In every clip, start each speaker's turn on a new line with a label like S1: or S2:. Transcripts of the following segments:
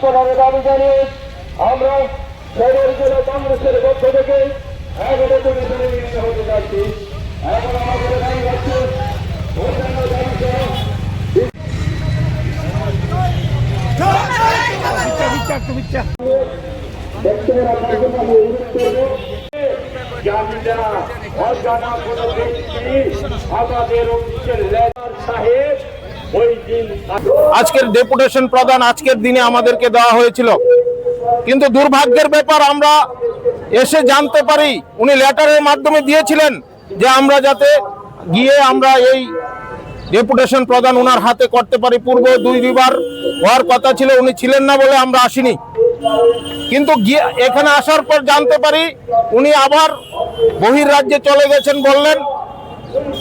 S1: প্রদানের দাবি জানিয়ে আমরা সদর জেলা কংগ্রেসের পক্ষ থেকে 11 কমিশনে মিলিত হতে যাচ্ছি। এখন আমাদের দাবি হচ্ছে অন্যান্য দাবি সহ
S2: আজকের ডেপুটেশন প্রদান আজকের দিনে আমাদেরকে দেওয়া হয়েছিল, কিন্তু দুর্ভাগ্যের ব্যাপার আমরা এসে জানতে পারি উনি লেটারের মাধ্যমে দিয়েছিলেন যে আমরা যাতে গিয়ে আমরা এই ডেপুটেশন প্রদান ওনার হাতে করতে পারি। পূর্ব দুইবার হওয়ার কথা ছিল, উনি ছিলেন না বলে আমরা আসিনি। কিন্তু এখানে আসার পর জানতে পারি উনি আবার বহির্রাজ্যে চলে গেছেন, বললেন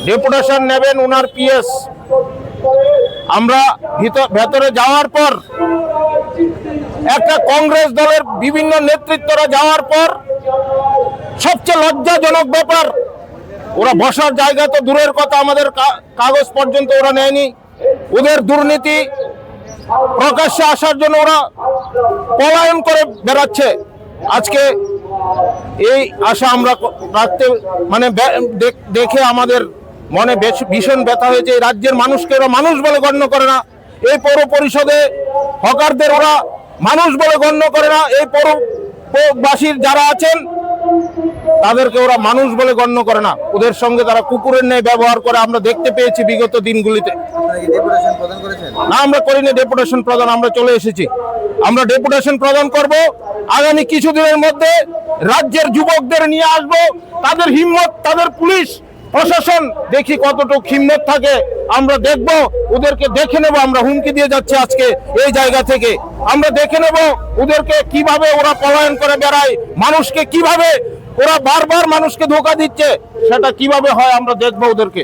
S2: ডেপুটেশন নেবেন ওনার পিএস। আমরা ভেতরে যাওয়ার পর একটা কংগ্রেস দলের বিভিন্ন নেতৃত্বরা যাওয়ার পর সবচেয়ে লজ্জাজনক ব্যাপার, ওরা বসার জায়গা তো দূরের কথা, আমাদের কাগজ পর্যন্ত ওরা নেয়নি। ওদের দুর্নীতি প্রকাশ্যে আসার জন্য ওরা পলায়ন করে বেড়াচ্ছে। আজকে এই আশা আমরা রাখতে দেখে আমাদের মনে ভীষণ ব্যথা হয়েছে। এই রাজ্যের মানুষকে ওরা মানুষ বলে গণ্য করে না, এই পৌর পরিষদে হকারদের ওরা মানুষ বলে গণ্য করে না, এই পৌরবাসীর যারা আছেন তাদেরকে ওরা মানুষ বলে গণ্য করে না, ওদের সঙ্গে তারা কুকুরের ন্যায় ব্যবহার করে আমরা দেখতে পেয়েছি বিগত দিনগুলিতে। না, আমরা করিনি ডেপুটেশন প্রদান, আমরা চলে এসেছি। আমরা ডেপুটেশন প্রদান করব আগামী কিছুদিনের মধ্যে, রাজ্যের যুবকদের নিয়ে আসব, তাদের হিম্মত, তাদের পুলিশ প্রশাসন দেখি কতটুকু হিম্মত থাকে আমরা দেখব, ওদেরকে দেখে নেব। আমরা হুমকি দিয়ে যাচ্ছি আজকে এই জায়গা থেকে, আমরা দেখে নেব ওদেরকে কিভাবে ওরা পলায়ন করে বেড়ায়, মানুষকে কিভাবে ওরা বারবার মানুষকে ধোঁকা দিচ্ছে, সেটা কিভাবে হয় আমরা দেখব ওদেরকে।